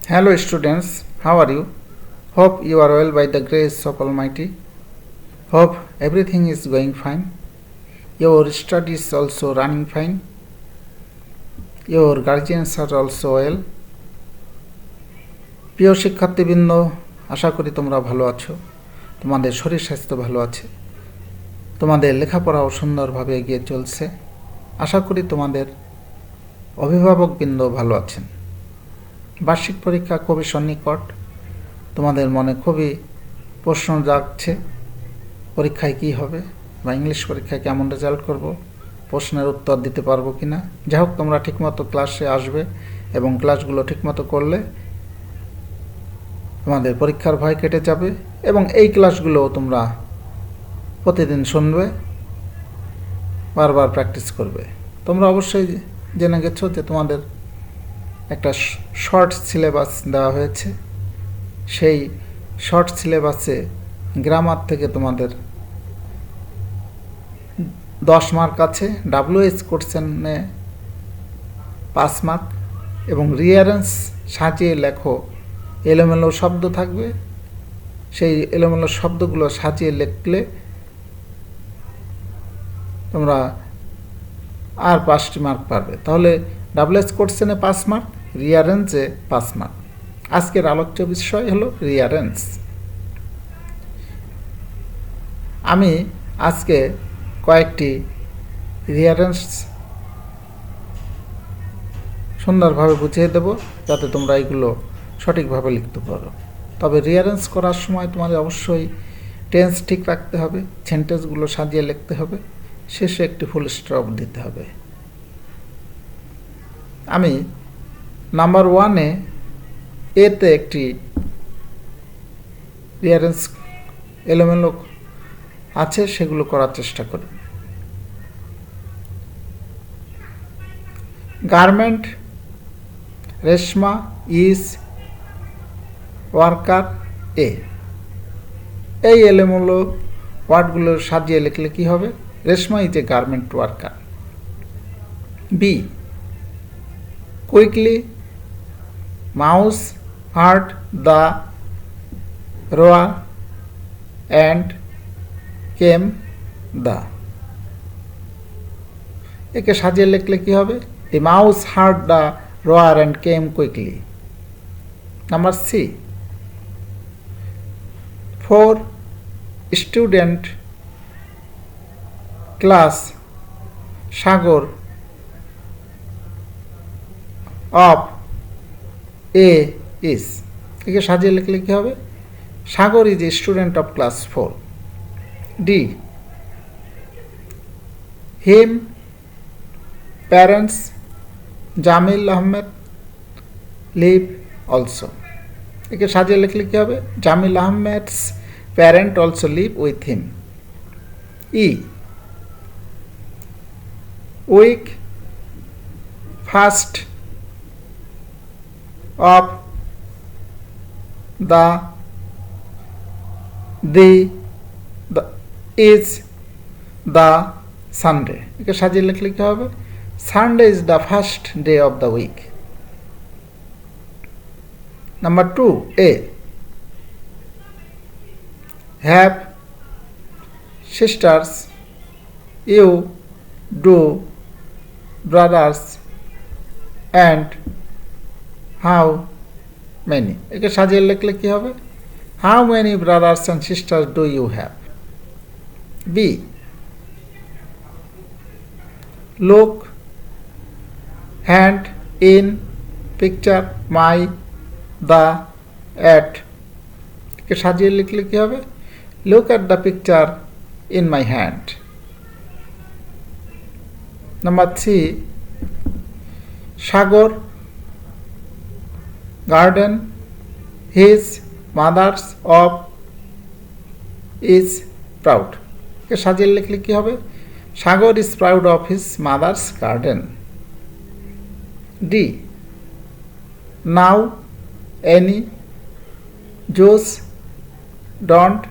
Hello students, how are you? Hope you are well by the grace of Almighty. Hope everything is going fine. Your studies also running fine. Your guardians are also well. প্রিয় শিক্ষার্থীবৃন্দ, আশা করি তোমরা ভালো আছো, তোমাদের শরীর স্বাস্থ্য ভালো আছে, তোমাদের লেখাপড়াও সুন্দরভাবে এগিয়ে চলছে। আশা করি তোমাদের অভিভাবকবৃন্দ ভালো আছেন। বার্ষিক পরীক্ষা খুবই সন্নিকট, তোমাদের মনে খুবই প্রশ্ন জাগছে, পরীক্ষায় কি হবে বা ইংলিশ পরীক্ষায় কেমন রেজাল্ট করব, প্রশ্নের উত্তর দিতে পারবো কি না। যাই হোক, তোমরা ঠিকমতো ক্লাসে আসবে এবং ক্লাসগুলো ঠিকমতো করলে তোমাদের পরীক্ষার ভয় কেটে যাবে এবং এই ক্লাসগুলো তোমরা প্রতিদিন শুনবে, বারবার প্র্যাকটিস করবে। তোমরা অবশ্যই জেনে গেছো যে তোমাদের একটা শর্ট সিলেবাস দেওয়া হয়েছে। সেই শর্ট সিলেবাসে গ্রামার থেকে তোমাদের 10 মার্ক আছে, WH কোশ্চেনে 5 মার্ক এবং রিয়ারেন্স সাজিয়ে লেখো, এলোমেলো শব্দ থাকবে, সেই এলোমেলো শব্দগুলো সাজিয়ে লিখলে তোমরা আর 5টি মার্ক পাবে। তাহলে WH কোশ্চেনে 5 মার্ক, রিয়ারেন্সে 5 মার্ক। আজকের আলোচ্য বিষয় হলো রিয়ারেন্স। আমি আজকে কয়েকটি রিয়ারেন্স সুন্দরভাবে বুঝিয়ে দেব যাতে তোমরা এগুলো সঠিকভাবে লিখতে পারো। তবে রিয়ারেন্স করার সময় তোমাদের অবশ্যই টেন্স ঠিক রাখতে হবে, সেন্টেন্সগুলো সাজিয়ে লিখতে হবে, শেষে একটি ফুল স্টপ দিতে হবে। আমি নাম্বার 1-এ এতে একটি রিয়ারেন্স এলোমেলো আছে, সেগুলো করার চেষ্টা করি। Garment, Reshma is worker a. এই এলোমেলো ওয়ার্ডগুলো সাজিয়ে লিখলে কি হবে? Reshma is a garment worker. B, quickly mouse heard the roar and came the. একে সাজিয়ে লিখলে কি হবে? The mouse heard the roar and came quickly. Number C, 4 student class Sagar of a is. একে সাজিয়ে লিখলে কি হবে? Sagar is a student of class 4। D, him parents Jamil Ahmed leave also. একে সাজিয়ে লিখলে কি হবে? Jamil Ahmed's parent also live with him. E, week first of the is the Sunday. একে সাজিয়ে লিখলে কি হবে? Sunday is the first day of the week. Number 2, A, have sisters, you do brothers, and how many. একে সাজিয়ে লিখলে কি হবে? How many brothers and sisters do you have? B, look, hand, in, picture, my, the, at. একে সাজিয়ে লিখলে কি হবে? Look at the picture in my hand. Number 3, Sagar garden his mother's of is proud. কে সাজিয়ে লিখলে কি হবে? সাগর is proud of his mother's garden. D, now, any, juice, don't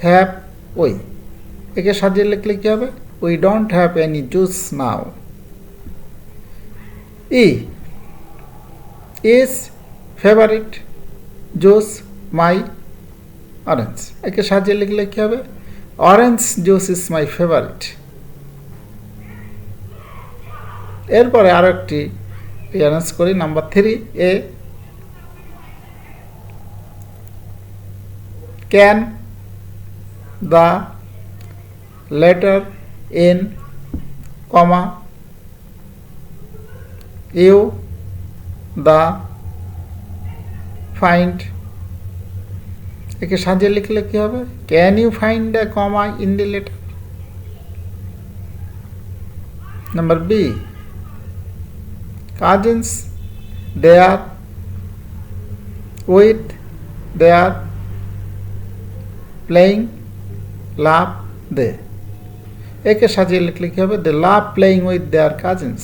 have, we. একে সাজিয়ে লিখলে কি হবে? We don't have any juice now. E, is favorite juice my orange. একে সাজিয়ে লিখলে কি হবে? Orange juice is my favourite. এরপরে আরো একটি রিঅ্যারেঞ্জ করি। Number 3 A can the letter in comma you the find. একে সাজিয়ে লিখলে কি হবে? Can you find the comma in the letter. Number B cousins they are with they are playing laugh they। একে সাজিয়ে লিখলে কি হবে? they love playing with their cousins।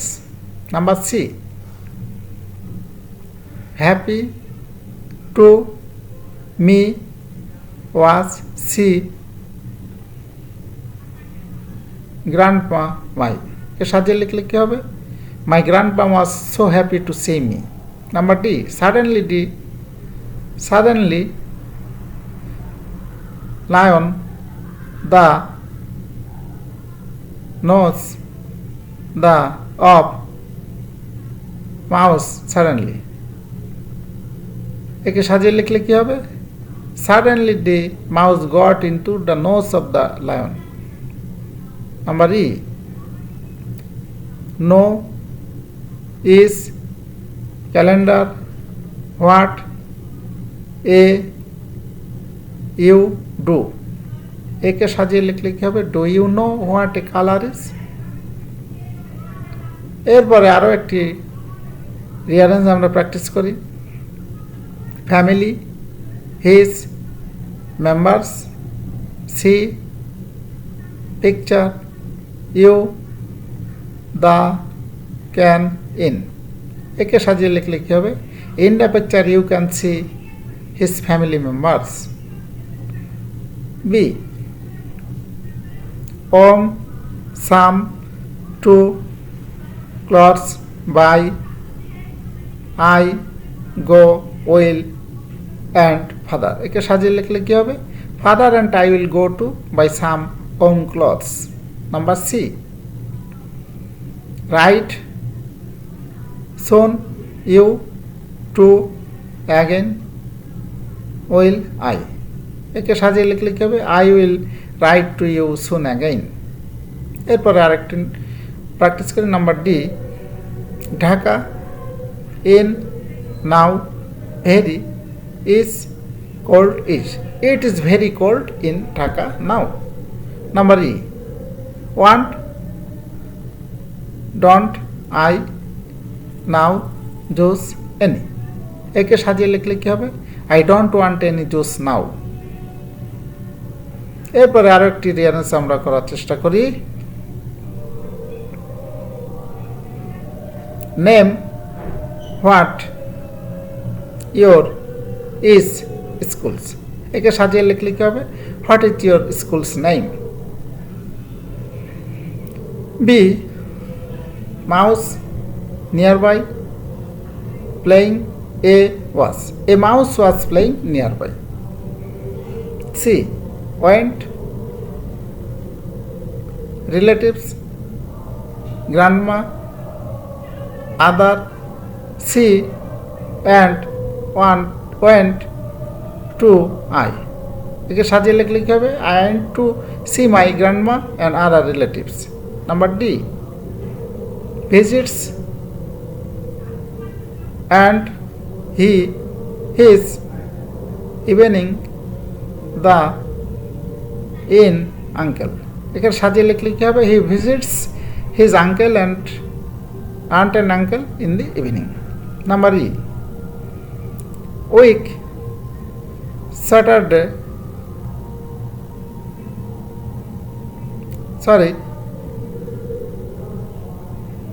Number C happy to me was see grandpa my। একে সাজিয়ে লিখলে কি হবে? My grandpa was so happy to see me। Number D suddenly lion the nose the of mouse suddenly। একে সাজিয়ে লিখলে কি হবে? Suddenly the mouse got into the nose of the lion। Number E no is calendar what a you do। একে সাজিয়ে লিখলে কি হবে? Do you know what a colour is. এরপরে আরো একটি রিঅ্যারেঞ্জ আমরা প্র্যাকটিস করি। Family his members see picture you the can in. একে সাজিয়ে লিখলে কি হবে? In the picture you can see his family members. B warm some to clothes buy I go will and father. একে সাজিয়ে লিখলে কি হবে? Father and I will go to buy some warm clothes. Number C right soon you to again will I। একে সাজিয়ে লিখলে কি হবে? I will write to you soon again। এরপরে আরেকটি প্র্যাকটিস করি। Number D Dhaka in now very is cold is। It is very cold in Dhaka now। Number E want don't I now juice any. একে সাজিয়ে লিখলে কি হবে? I don't want any juice now. এরপরে আরো একটি রিঅ্যারেঞ্জ আমরা করার চেষ্টা করি। Name what your is school's. একে সাজিয়ে লিখলে কি হবে? What is your school's name. B mouse nearby playing a was। A mouse was playing nearby। C went relatives grandma other see and went to I। একে সাজিয়ে লিখলে কি হবে? I went to see my grandma and other relatives। Number D visits and his evening the in uncle। এখানে সাজিয়ে লিখলে কি হবে? হি visits his uncle and aunt and uncle in the evening। Number E week Saturday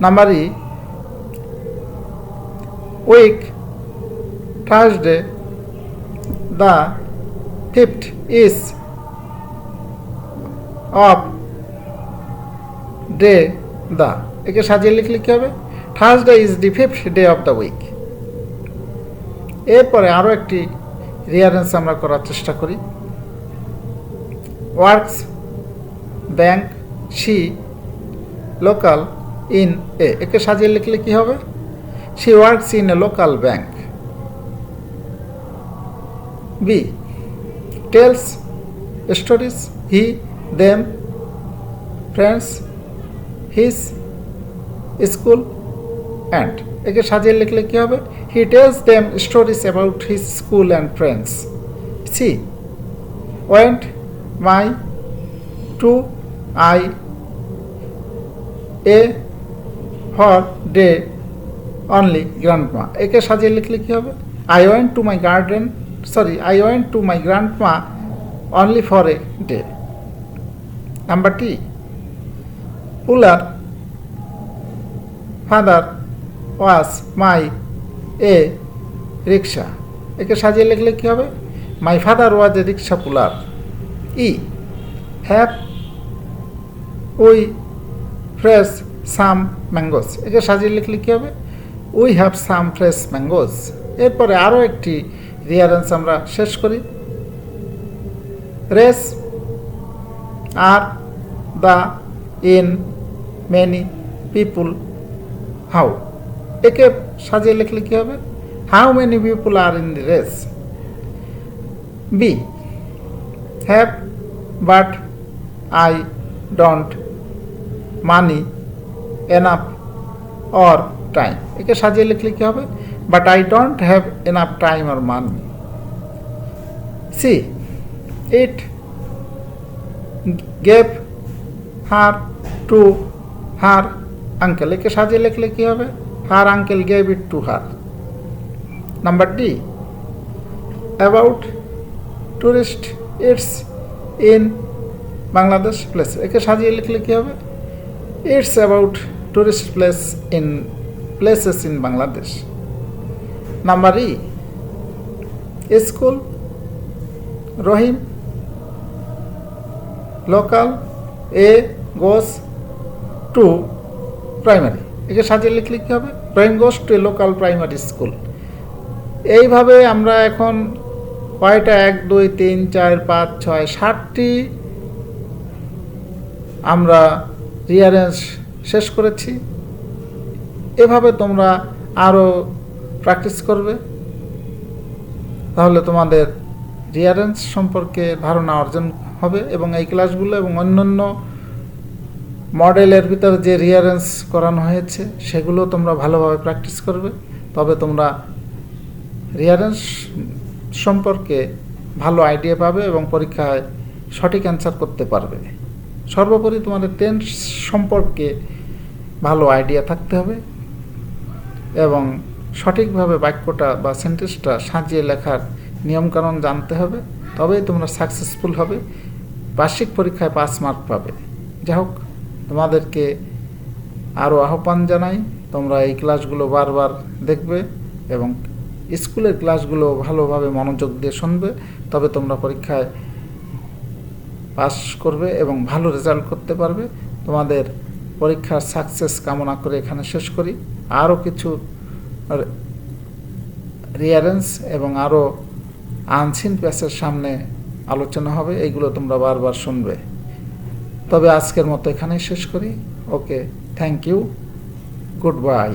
Number E week Thursday the 5th is of day the। একে সাজিয়ে লিখলে কি হবে? Thursday is the 5th day of the week। এরপরে আরো একটি rearrange আমরা করার চেষ্টা করি। Works bank, she local in a, একে সাজিয়ে লিখলে কি হবে? She works in a local bank. B tells stories he them friends his school and, একে সাজিয়ে লিখলে কি হবে? He tells them stories about his school and friends. C went my to I a for day only grandma, একে সাজিয়ে লিখলে কি হবে? I went to my garden I went to my grandma only for a day. Number T, Puller father was my a rickshaw, একে সাজিয়ে লিখলে কি হবে? My father was a rickshaw puller. E, have we fresh some mangoes, একে সাজিয়ে লিখলে কি হবে? We have some fresh mangoes. এরপরে আরও একটি রিয়ারেন্স আমরা শেষ করি। Race are the in many people how, একে সাজিয়ে লিখলে কি হবে? How many people are in the race. B have but I don't money enough or time, একে সাজিয়ে লিখলে কি হবে? But I don't have enough time or money. See, it gave her to her uncle, একে সাজিয়ে লিখলে কি হবে? Her uncle gave it to her. Number D, about tourist it's in Bangladesh place, একে সাজিয়ে লিখলে কি হবে? It's about tourist places in Bangladesh. Number E, school Rohim local A goes to primary, একে সাজিয়ে লিখলে কি হবে? Rohim goes to a local primary school. এইভাবে আমরা এখন কয়টা 1 2 3 4 5 6 7টি আমরা রিয়ারেঞ্জ শেষ করেছি। এভাবে তোমরা আরও প্র্যাকটিস করবে, তাহলে তোমাদের রিয়ারেঞ্জ সম্পর্কে ধারণা অর্জন হবে এবং এই ক্লাসগুলো এবং অন্যান্য মডেলের ভিতরে যে রিয়ারেঞ্জ করানো হয়েছে সেগুলো তোমরা ভালোভাবে প্র্যাকটিস করবে, তবে তোমরা রিয়ারেঞ্জ সম্পর্কে ভালো আইডিয়া পাবে এবং পরীক্ষায় সঠিক অ্যান্সার করতে পারবে। সর্বোপরি তোমাদের টেন্স সম্পর্কে ভালো আইডিয়া থাকতে হবে এবং সঠিকভাবে বাক্যটা বা সেন্টেন্সটা সাজিয়ে লেখার নিয়মকানুন জানতে হবে, তবেই তোমরা সাকসেসফুল হবে, বার্ষিক পরীক্ষায় 5 মার্ক পাবে। যাই হোক, তোমাদেরকে আরও আহ্বান জানাই, তোমরা এই ক্লাসগুলো বারবার দেখবে এবং স্কুলের ক্লাসগুলো ভালোভাবে মনোযোগ দিয়ে শুনবে, তবে তোমরা পরীক্ষায় পাস করবে এবং ভালো রেজাল্ট করতে পারবে। তোমাদের পরীক্ষার সাকসেস কামনা করে এখানে শেষ করি। আরও কিছু রিয়ারেঞ্জ এবং আরও আনসিন প্যাসের সামনে আলোচনা হবে, এইগুলো তোমরা বারবার শুনবে। তবে আজকের মতো এখানেই শেষ করি। ওকে, থ্যাংক ইউ, গুড বাই।